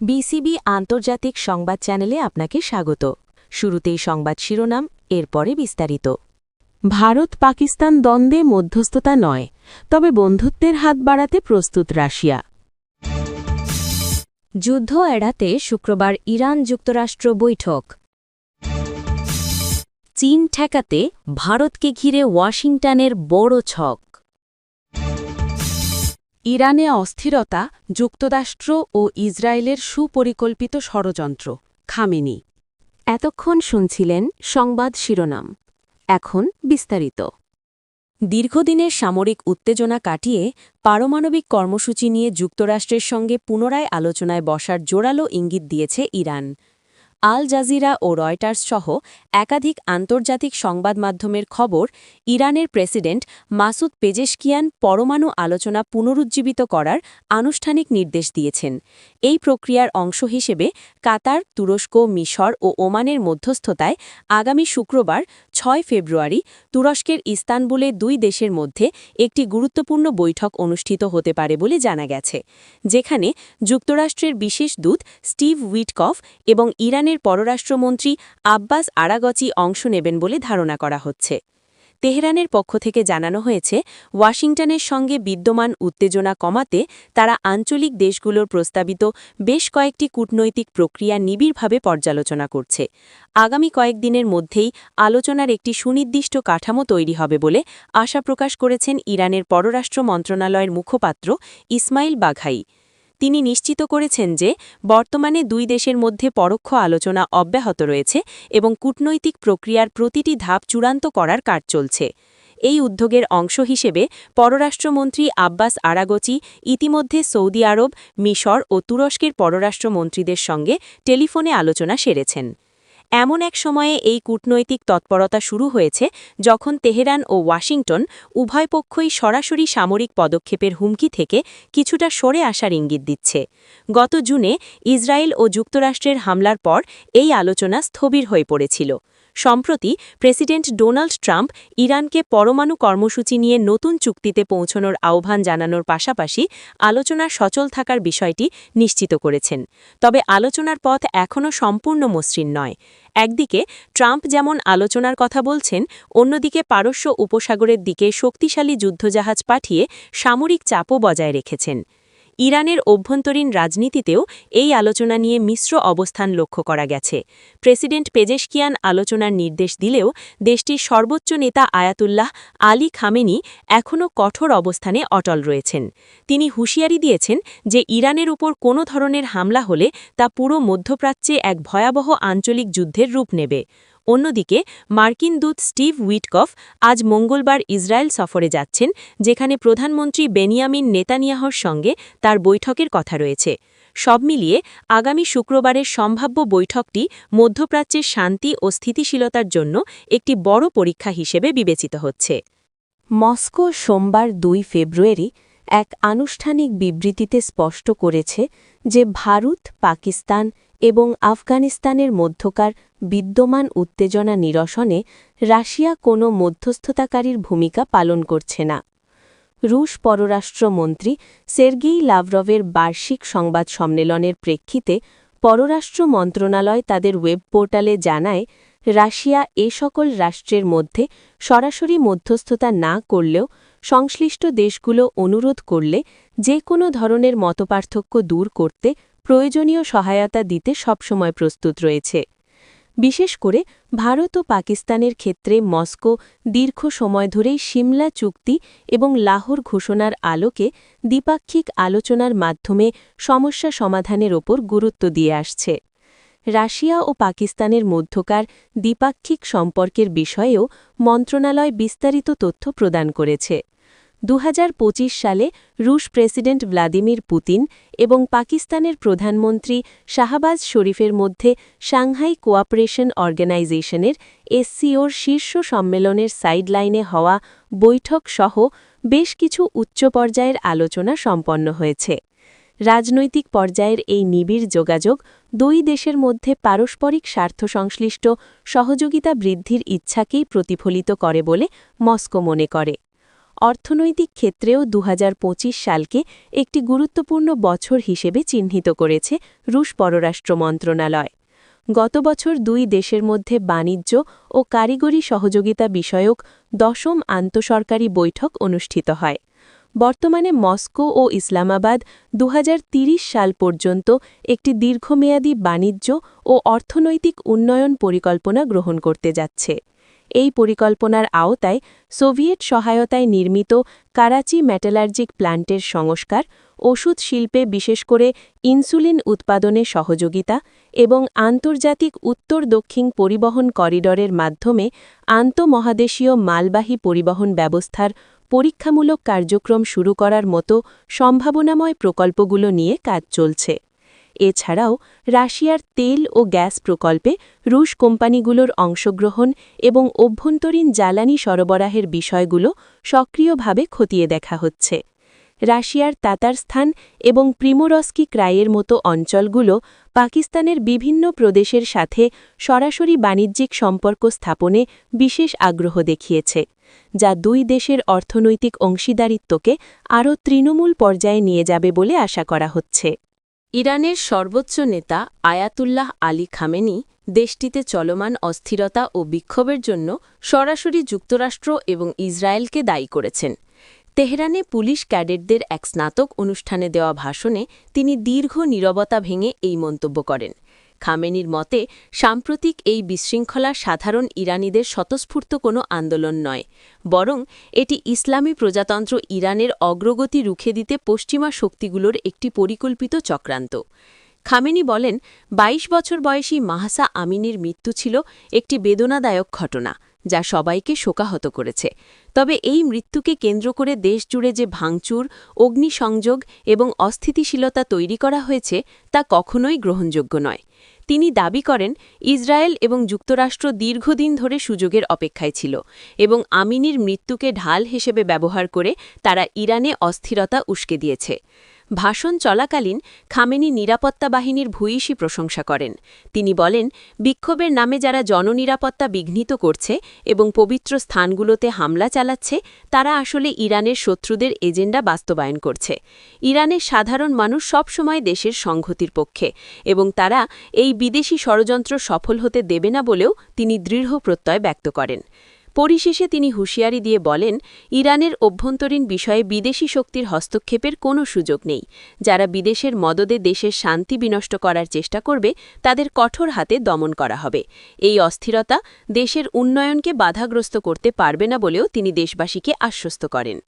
BCB আন্তর্জাতিক সংবাদ চ্যানেলে আপনাকে স্বাগত। শুরুতেই সংবাদ শিরোনাম, এরপরে বিস্তারিত। ভারত পাকিস্তান দ্বন্দ্বে মধ্যস্থতা নয়, তবে বন্ধুত্বের হাত বাড়াতে প্রস্তুত রাশিয়া। যুদ্ধ এড়াতে শুক্রবার ইরান যুক্তরাষ্ট্র বৈঠক। চীন ঠেকাতে ভারতকে ঘিরে ওয়াশিংটনের বড় ছক। ইরানে অস্থিরতা, যুক্তরাষ্ট্র ও ইসরায়েলের সুপরিকল্পিত ষড়যন্ত্র। খামেনি। এতক্ষণ শুনছিলেন সংবাদ শিরোনাম, এখন বিস্তারিত। দীর্ঘদিনের সামরিক উত্তেজনা কাটিয়ে পারমাণবিক কর্মসূচি নিয়ে যুক্তরাষ্ট্রের সঙ্গে পুনরায় আলোচনায় বসার জোরালো ইঙ্গিত দিয়েছে ইরান। আল জাজিরা ও রয়টার্স সহ একাধিক আন্তর্জাতিক সংবাদ মাধ্যমের খবর, ইরানের প্রেসিডেন্ট মাসুদ পেজেশকিয়ান পরমাণু আলোচনা পুনরুজ্জীবিত করার আনুষ্ঠানিক নির্দেশ দিয়েছেন। এই প্রক্রিয়ার অংশ হিসেবে কাতার, তুরস্ক, মিশর ও ওমানের মধ্যস্থতায় আগামী শুক্রবার ৬ ফেব্রুয়ারি তুরস্কের ইস্তানবুলে দুই দেশের মধ্যে একটি গুরুত্বপূর্ণ বৈঠক অনুষ্ঠিত হতে পারে বলে জানা গেছে, যেখানে যুক্তরাষ্ট্রের বিশেষ দূত স্টিভ উইটকফ এবং ইরানের পররাষ্ট্রমন্ত্রী আব্বাস আরাগচি অংশ নেবেন বলে ধারণা করা হচ্ছে। তেহরানের পক্ষ থেকে জানানো হয়েছে, ওয়াশিংটনের সঙ্গে বিদ্যমান উত্তেজনা কমাতে তারা আঞ্চলিক দেশগুলোর প্রস্তাবিত বেশ কয়েকটি কূটনৈতিক প্রক্রিয়া নিবিড়ভাবে পর্যালোচনা করছে। আগামী কয়েকদিনের মধ্যেই আলোচনার একটি সুনির্দিষ্ট কাঠামো তৈরি হবে বলে আশা প্রকাশ করেছেন ইরানের পররাষ্ট্র মন্ত্রণালয়ের মুখপাত্র ইসমাইল বাঘাই। তিনি নিশ্চিত করেছেন যে বর্তমানে দুই দেশের মধ্যে পরোক্ষ আলোচনা অব্যাহত রয়েছে এবং কূটনৈতিক প্রক্রিয়ার প্রতিটি ধাপ চূড়ান্ত করার কাজ চলছে। এই উদ্যোগের অংশ হিসেবে পররাষ্ট্রমন্ত্রী আব্বাস আরাগচি ইতিমধ্যে সৌদি আরব, মিশর ও তুরস্কের পররাষ্ট্রমন্ত্রীদের সঙ্গে টেলিফোনে আলোচনা সেরেছেন। এমন এক সময়ে এই কূটনৈতিক তৎপরতা শুরু হয়েছে যখন তেহরান ও ওয়াশিংটন উভয় পক্ষই সরাসরি সামরিক পদক্ষেপের হুমকি থেকে কিছুটা সরে আসার ইঙ্গিত দিচ্ছে। গত জুনে ইসরায়েল ও যুক্তরাষ্ট্রের হামলার পর এই আলোচনা স্থবির হয়ে পড়েছিল। সম্প্রতি প্রেসিডেন্ট ডোনাল্ড ট্রাম্প ইরানকে পরমাণু কর্মসূচি নিয়ে নতুন চুক্তিতে পৌঁছানোর আহ্বান জানানোর পাশাপাশি আলোচনার সচল থাকার বিষয়টি নিশ্চিত করেছেন। তবে আলোচনার পথ এখনও সম্পূর্ণ মসৃণ নয়। একদিকে ট্রাম্প যেমন আলোচনার কথা বলছেন, অন্যদিকে পারস্য উপসাগরের দিকে শক্তিশালী যুদ্ধজাহাজ পাঠিয়ে সামরিক চাপও বজায় রেখেছেন। ইরানের অভ্যন্তরীণ রাজনীতিতেও এই আলোচনা নিয়ে মিশ্র অবস্থান লক্ষ্য করা গেছে। প্রেসিডেন্ট পেজেশকিয়ান আলোচনার নির্দেশ দিলেও দেশটির সর্বোচ্চ নেতা আয়াতুল্লাহ আলী খামেনি এখনও কঠোর অবস্থানে অটল রয়েছেন। তিনি হুঁশিয়ারি দিয়েছেন যে ইরানের উপর কোনো ধরনের হামলা হলে তা পুরো মধ্যপ্রাচ্যে এক ভয়াবহ আঞ্চলিক যুদ্ধের রূপ নেবে। অন্যদিকে মার্কিন দূত স্টিভ উইটকফ আজ মঙ্গলবার ইসরায়েল সফরে যাচ্ছেন, যেখানে প্রধানমন্ত্রী বেনিয়ামিন নেতানিয়াহুর সঙ্গে তার বৈঠকের কথা রয়েছে। সব মিলিয়ে আগামী শুক্রবারের সম্ভাব্য বৈঠকটি মধ্যপ্রাচ্যের শান্তি ও স্থিতিশীলতার জন্য একটি বড় পরীক্ষা হিসেবে বিবেচিত হচ্ছে। মস্কো সোমবার ২ ফেব্রুয়ারি এক আনুষ্ঠানিক বিবৃতিতে স্পষ্ট করেছে যে ভারত, পাকিস্তান এবং আফগানিস্তানের মধ্যকার বিদ্যমান উত্তেজনা নিরসনে রাশিয়া কোনো মধ্যস্থতাকারীর ভূমিকা পালন করছে না। রুশ পররাষ্ট্রমন্ত্রী সের্গেই লাভরভের বার্ষিক সংবাদ সম্মেলনের প্রেক্ষিতে পররাষ্ট্র মন্ত্রণালয় তাদের ওয়েব পোর্টালে জানায়, রাশিয়া এ সকল রাষ্ট্রের মধ্যে সরাসরি মধ্যস্থতা না করলেও সংশ্লিষ্ট দেশগুলো অনুরোধ করলে যে কোনো ধরনের মতপার্থক্য দূর করতে প্রয়োজনীয় সহায়তা দিতে সবসময় প্রস্তুত রয়েছে। বিশেষ করে ভারত ও পাকিস্তানের ক্ষেত্রে মস্কো দীর্ঘ সময় ধরেই সিমলা চুক্তি এবং লাহোর ঘোষণার আলোকে দ্বিপাক্ষিক আলোচনার মাধ্যমে সমস্যা সমাধানের ওপর গুরুত্ব দিয়ে আসছে। রাশিয়া ও পাকিস্তানের মধ্যকার দ্বিপাক্ষিক সম্পর্কের বিষয়েও মন্ত্রণালয় বিস্তারিত তথ্য প্রদান করেছে। ২০২৫ সালে রুশ প্রেসিডেন্ট ভ্লাদিমির পুতিন এবং পাকিস্তানের প্রধানমন্ত্রী শাহবাজ শরীফের মধ্যে সাংহাই কোঅপারেশন অর্গানাইজেশনের এসসিওর শীর্ষ সম্মেলনের সাইডলাইনে হওয়া বৈঠক সহ বেশ কিছু উচ্চ পর্যায়ের আলোচনা সম্পন্ন হয়েছে। রাজনৈতিক পর্যায়ের এই নিবিড় যোগাযোগ দুই দেশের মধ্যে পারস্পরিক স্বার্থসংশ্লিষ্ট সহযোগিতা বৃদ্ধির ইচ্ছাকেই প্রতিফলিত করে বলে মস্কো মনে করে। অর্থনৈতিক ক্ষেত্রেও ২০২৫ সালকে একটি গুরুত্বপূর্ণ বছর হিসেবে চিহ্নিত করেছে রুশ পররাষ্ট্র মন্ত্রণালয়। গত বছর দুই দেশের মধ্যে বাণিজ্য ও কারিগরি সহযোগিতা বিষয়ক ১০ম আন্তঃসরকারি বৈঠক অনুষ্ঠিত হয়। বর্তমানে মস্কো ও ইসলামাবাদ ২০৩০ সাল পর্যন্ত একটি দীর্ঘমেয়াদী বাণিজ্য ও অর্থনৈতিক উন্নয়ন পরিকল্পনা গ্রহণ করতে যাচ্ছে। এই পরিকল্পনার আওতায় সোভিয়েত সহায়তায় নির্মিত কারাচি মেটালার্জিক প্ল্যান্টের সংস্কার, ওষুধ শিল্পে বিশেষ করে ইনসুলিন উৎপাদনে সহযোগিতা এবং আন্তর্জাতিক উত্তর-দক্ষিণ পরিবহন করিডরের মাধ্যমে আন্তঃমহাদেশীয় মালবাহী পরিবহন ব্যবস্থার পরীক্ষামূলক কার্যক্রম শুরু করার মতো সম্ভাবনাময় প্রকল্পগুলো নিয়ে কাজ চলছে। এছাড়াও রাশিয়ার তেল ও গ্যাস প্রকল্পে রুশ কোম্পানিগুলোর অংশগ্রহণ এবং অভ্যন্তরীণ জ্বালানি সরবরাহের বিষয়গুলো সক্রিয়ভাবে খতিয়ে দেখা হচ্ছে। রাশিয়ার তাতারস্থান এবং প্রিমোরস্কি ক্রাইয়ের মতো অঞ্চলগুলো পাকিস্তানের বিভিন্ন প্রদেশের সাথে সরাসরি বাণিজ্যিক সম্পর্ক স্থাপনে বিশেষ আগ্রহ দেখিয়েছে, যা দুই দেশের অর্থনৈতিক অংশীদারিত্বকে আরও তৃণমূল পর্যায়ে নিয়ে যাবে বলে আশা করা হচ্ছে। ইরানের সর্বোচ্চ নেতা আয়াতুল্লাহ আলী খামেনি দেশটিতে চলমান অস্থিরতা ও বিক্ষোভের জন্য সরাসরি যুক্তরাষ্ট্র এবং ইসরায়েলকে দায়ী করেছেন। তেহরানে পুলিশ ক্যাডেটদের এক স্নাতক অনুষ্ঠানে দেওয়া ভাষণে তিনি দীর্ঘ নীরবতা ভেঙে এই মন্তব্য করেন। খামেনির মতে সাম্প্রতিক এই বিশৃঙ্খলা সাধারণ ইরানিদের স্বতঃস্ফূর্ত কোনো আন্দোলন নয়, বরং এটি ইসলামী প্রজাতন্ত্র ইরানের অগ্রগতি রুখে দিতে পশ্চিমা শক্তিগুলোর একটি পরিকল্পিত চক্রান্ত। খামেনি বলেন, ২২ বছর বয়সী মাহসা আমিনির মৃত্যু ছিল একটি বেদনাদায়ক ঘটনা, যা সবাইকে শোকাহত করেছে। তবে এই মৃত্যুকে কেন্দ্র করে দেশজুড়ে যে ভাঙচুর, অগ্নিসংযোগ এবং অস্থিতিশীলতা তৈরি করা হয়েছে তা কখনোই গ্রহণযোগ্য নয়। তিনি দাবি করেন, ইসরায়েল এবং যুক্তরাষ্ট্র দীর্ঘদিন ধরে সুযোগের অপেক্ষায় ছিল এবং আমিনির মৃত্যুকে ঢাল হিসেবে ব্যবহার করে তারা ইরানে অস্থিরতা উস্কে দিয়েছে। ভাষণ চলাকালীন খামেনি নিরাপত্তা বাহিনীর ভূয়সী প্রশংসা করেন। তিনি বলেন, বিক্ষোভের নামে যারা জননিরাপত্তা বিঘ্নিত করছে এবং পবিত্র স্থানগুলোতে হামলা চালাচ্ছে, তারা আসলে ইরানের শত্রুদের এজেন্ডা বাস্তবায়ন করছে। ইরানের সাধারণ মানুষ সবসময় দেশের সংহতির পক্ষে এবং তারা এই বিদেশি ষড়যন্ত্র সফল হতে দেবে না বলেও তিনি দৃঢ় প্রত্যয় ব্যক্ত করেন। পরিশেষে তিনি হুঁশিয়ারি দিয়ে বলেন, ইরানের অভ্যন্তরীণ বিষয়ে বিদেশি শক্তির হস্তক্ষেপের কোনো সুযোগ নেই। যারা বিদেশের মদদে দেশের শান্তি বিনষ্ট করার চেষ্টা করবে, তাদের কঠোর হাতে দমন করা হবে। এই অস্থিরতা দেশের উন্নয়নকে বাধাগ্রস্ত করতে পারবে না বলেও তিনি দেশবাসীকে আশ্বস্ত করেন।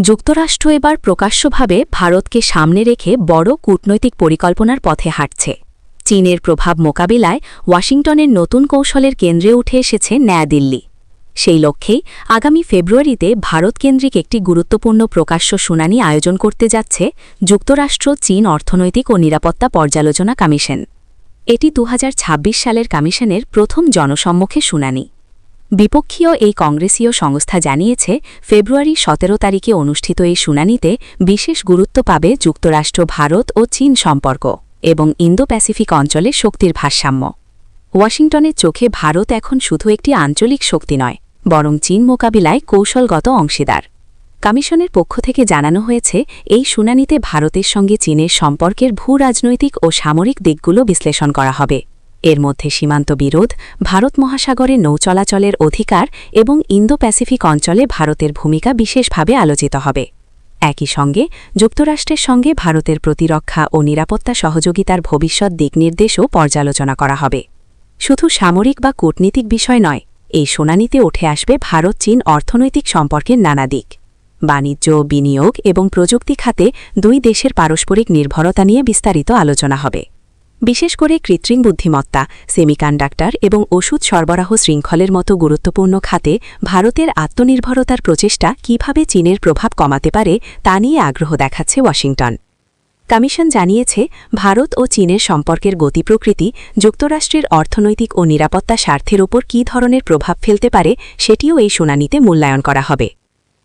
যুক্তরাষ্ট্র এবার প্রকাশ্যভাবে ভারতকে সামনে রেখে বড় কূটনৈতিক পরিকল্পনার পথে হাঁটছে। চীনের প্রভাব মোকাবিলায় ওয়াশিংটনের নতুন কৌশলের কেন্দ্রে উঠে এসেছে নয়াদিল্লি। সেই লক্ষ্যেই আগামী ফেব্রুয়ারিতে ভারতকেন্দ্রিক একটি গুরুত্বপূর্ণ প্রকাশ্য শুনানি আয়োজন করতে যাচ্ছে যুক্তরাষ্ট্র চীন অর্থনৈতিক ও নিরাপত্তা পর্যালোচনা কমিশন। এটি ২০২৬ সালের কমিশনের প্রথম জনসম্মুখে শুনানি। বিপক্ষীয় এই কংগ্রেসীয় সংস্থা জানিয়েছে, ফেব্রুয়ারি ১৭ তারিখে অনুষ্ঠিত এই শুনানিতে বিশেষ গুরুত্ব পাবে যুক্তরাষ্ট্র, ভারত ও চীন সম্পর্ক এবং ইন্দো প্যাসিফিক অঞ্চলে শক্তির ভারসাম্য। ওয়াশিংটনের চোখে ভারত এখন শুধু একটি আঞ্চলিক শক্তি নয়, বরং চীন মোকাবিলায় কৌশলগত অংশীদার। কমিশনের পক্ষ থেকে জানানো হয়েছে, এই শুনানিতে ভারতের সঙ্গে চীনের সম্পর্কের ভূ-রাজনৈতিক ও সামরিক দিকগুলো বিশ্লেষণ করা হবে। এর মধ্যে সীমান্ত বিরোধ, ভারত মহাসাগরে নৌ চলাচলের অধিকার এবং ইন্দো প্যাসিফিক অঞ্চলে ভারতের ভূমিকা বিশেষভাবে আলোচিত হবে। একই সঙ্গে যুক্তরাষ্ট্রের সঙ্গে ভারতের প্রতিরক্ষা ও নিরাপত্তা সহযোগিতার ভবিষ্যৎ দিকনির্দেশও পর্যালোচনা করা হবে। শুধু সামরিক বা কূটনীতিক বিষয় নয়, এই শুনানিতে উঠে আসবে ভারত-চীন অর্থনৈতিক সম্পর্কের নানা দিক। বাণিজ্য, বিনিয়োগ এবং প্রযুক্তি খাতে দুই দেশের পারস্পরিক নির্ভরতা নিয়ে বিস্তারিত আলোচনা হবে। বিশেষ করে কৃত্রিম বুদ্ধিমত্তা, সেমিকন্ডাক্টর এবং ওষুধ সরবরাহ শৃঙ্খলের মতো গুরুত্বপূর্ণ খাতে ভারতের আত্মনির্ভরতার প্রচেষ্টা কিভাবে চীনের প্রভাব কমাতে পারে তা নিয়ে আগ্রহ দেখাচ্ছে ওয়াশিংটন। কমিশন জানিয়েছে, ভারত ও চীনের সম্পর্কের গতি প্রকৃতি যুক্তরাষ্ট্রের অর্থনৈতিক ও নিরাপত্তা স্বার্থের ওপর কী ধরনের প্রভাব ফেলতে পারে সেটিও এই শুনানিতে মূল্যায়ন করা হবে।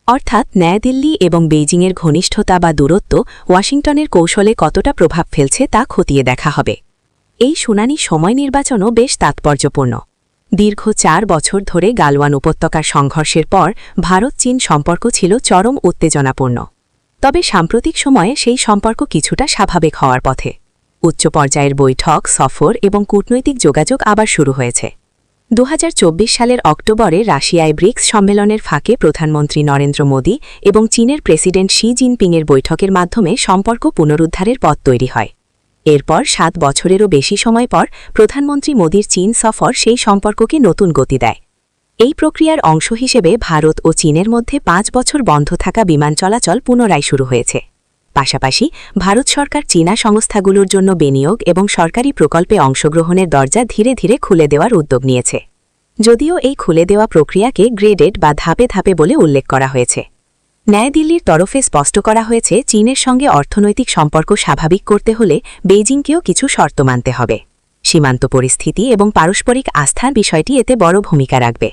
অর্থাৎ নয়াদিল্লি এবং বেইজিংয়ের ঘনিষ্ঠতা বা দূরত্ব ওয়াশিংটনের কৌশলে কতটা প্রভাব ফেলছে তা খতিয়ে দেখা হবে। এই শুনানি সময় নির্বাচনও বেশ তাৎপর্যপূর্ণ। দীর্ঘ 4 বছর ধরে গালওয়ান উপত্যকার সংঘর্ষের পর ভারত চীন সম্পর্ক ছিল চরম উত্তেজনাপূর্ণ। তবে সাম্প্রতিক সময়ে সেই সম্পর্ক কিছুটা স্বাভাবিক হওয়ার পথে। উচ্চ পর্যায়ের বৈঠক, সফর এবং কূটনৈতিক যোগাযোগ আবার শুরু হয়েছে। 2024 সালের অক্টোবরে রাশিয়ায় ব্রিক্স সম্মেলনের ফাঁকে প্রধানমন্ত্রী নরেন্দ্র মোদী এবং চীনের প্রেসিডেন্ট শি জিনপিংয়ের বৈঠকের মাধ্যমে সম্পর্ক পুনরুদ্ধারের পথ তৈরি হয়। এরপর 7 বছরেরও বেশি সময় পর প্রধানমন্ত্রী মোদীর চীন সফর সেই সম্পর্ককে নতুন গতি দেয়। এই প্রক্রিয়ার অংশ হিসেবে ভারত ও চীনের মধ্যে 5 বছর বন্ধ থাকা বিমান চলাচল পুনরায় শুরু হয়েছে। পাশাপাশি ভারত সরকার চীনা সংস্থাগুলোর জন্য বিনিয়োগ এবং সরকারি প্রকল্পে অংশগ্রহণের দরজা ধীরে ধীরে খুলে দেওয়ার উদ্যোগ নিয়েছে। যদিও এই খুলে দেওয়া প্রক্রিয়াকে গ্রেডেড বা ধাপে ধাপে বলে উল্লেখ করা হয়েছে। নয়াদিল্লির তরফে স্পষ্ট করা হয়েছে, চীনের সঙ্গে অর্থনৈতিক সম্পর্ক স্বাভাবিক করতে হলে বেইজিংকেও কিছু শর্ত মানতে হবে। সীমান্ত পরিস্থিতি এবং পারস্পরিক আস্থার বিষয়টি এতে বড় ভূমিকা রাখবে।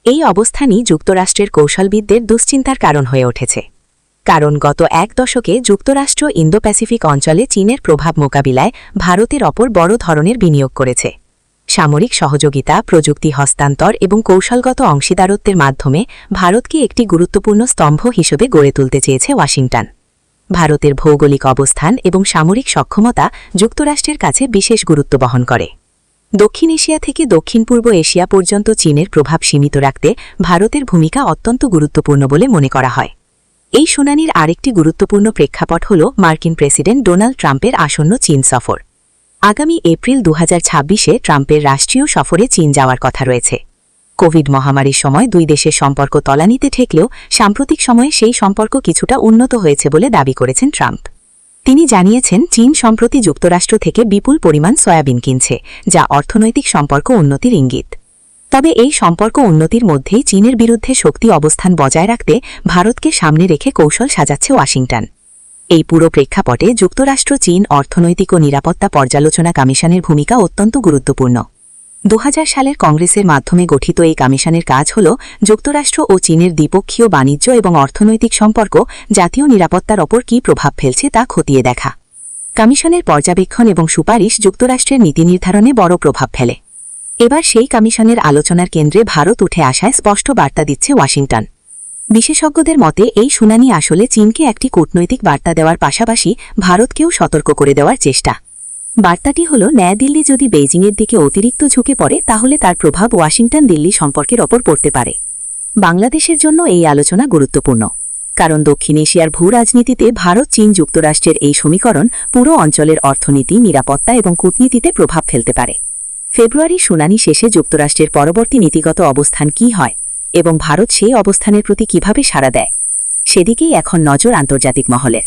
এই অবস্থানই যুক্তরাষ্ট্রের কৌশলবিদদের দুশ্চিন্তার কারণ হয়ে উঠেছে। কারণ গত 1 দশকে যুক্তরাষ্ট্র ইন্দো প্যাসিফিক অঞ্চলে চীনের প্রভাব মোকাবিলায় ভারতের ওপর বড় ধরনের বিনিয়োগ করেছে। সামরিক সহযোগিতা, প্রযুক্তি হস্তান্তর এবং কৌশলগত অংশীদারত্বের মাধ্যমে ভারতকে একটি গুরুত্বপূর্ণ স্তম্ভ হিসেবে গড়ে তুলতে চেয়েছে ওয়াশিংটন। ভারতের ভৌগোলিক অবস্থান এবং সামরিক সক্ষমতা যুক্তরাষ্ট্রের কাছে বিশেষ গুরুত্ব বহন করে। দক্ষিণ এশিয়া থেকে দক্ষিণ পূর্ব এশিয়া পর্যন্ত চীনের প্রভাব সীমিত রাখতে ভারতের ভূমিকা অত্যন্ত গুরুত্বপূর্ণ বলে মনে করা হয়। এই শুনানির আরেকটি গুরুত্বপূর্ণ প্রেক্ষাপট হল মার্কিন প্রেসিডেন্ট ডোনাল্ড ট্রাম্পের আসন্ন চীন সফর। আগামী এপ্রিল 2026-এ ট্রাম্পের রাষ্ট্রীয় সফরে চীন যাওয়ার কথা রয়েছে। কোভিড মহামারীর সময় দুই দেশের সম্পর্ক তলানিতে ঠেকলেও সাম্প্রতিক সময়ে সেই সম্পর্ক কিছুটা উন্নত হয়েছে বলে দাবি করেছেন ট্রাম্প। তিনি জানিয়েছেন, চীন সম্প্রতি যুক্তরাষ্ট্র থেকে বিপুল পরিমাণ সয়াবিন কিনছে, যা অর্থনৈতিক সম্পর্ক উন্নতির ইঙ্গিত। তবে এই সম্পর্ক উন্নতির মধ্যেই চীনের বিরুদ্ধে শক্তি অবস্থান বজায় রাখতে ভারতকে সামনে রেখে কৌশল সাজাচ্ছে ওয়াশিংটন। এই পুরো প্রেক্ষাপটে যুক্তরাষ্ট্র চীন অর্থনৈতিক ও নিরাপত্তা পর্যালোচনা কমিশনের ভূমিকা অত্যন্ত গুরুত্বপূর্ণ। 2000 সালের কংগ্রেসের মাধ্যমে গঠিত এই কমিশনের কাজ হল যুক্তরাষ্ট্র ও চীনের দ্বিপক্ষীয় বাণিজ্য এবং অর্থনৈতিক সম্পর্ক জাতীয় নিরাপত্তার ওপর কী প্রভাব ফেলছে তা খতিয়ে দেখা। কমিশনের পর্যবেক্ষণ এবং সুপারিশ যুক্তরাষ্ট্রের নীতি নির্ধারণে বড় প্রভাব ফেলে। এবার সেই কমিশনের আলোচনার কেন্দ্রে ভারত উঠে আসায় স্পষ্ট বার্তা দিচ্ছে ওয়াশিংটন। বিশেষজ্ঞদের মতে এই শুনানি আসলে চীনকে একটি কূটনৈতিক বার্তা দেওয়ার পাশাপাশি ভারতকেও সতর্ক করে দেওয়ার চেষ্টা। বার্তাটি হল, নয়াদিল্লি যদি বেইজিংয়ের দিকে অতিরিক্ত ঝুঁকে পড়ে তাহলে তার প্রভাব ওয়াশিংটন দিল্লি সম্পর্কের ওপর পড়তে পারে। বাংলাদেশের জন্য এই আলোচনা গুরুত্বপূর্ণ, কারণ দক্ষিণ এশিয়ার ভূরাজনীতিতে ভারত চীন যুক্তরাষ্ট্রের এই সমীকরণ পুরো অঞ্চলের অর্থনীতি, নিরাপত্তা এবং কূটনীতিতে প্রভাব ফেলতে পারে। ফেব্রুয়ারি শুনানি শেষে যুক্তরাষ্ট্রের পরবর্তী নীতিগত অবস্থান কী হয় এবং ভারত সেই অবস্থানের প্রতি কিভাবে সাড়া দেয়, সেদিকেই এখন নজর আন্তর্জাতিক মহলের।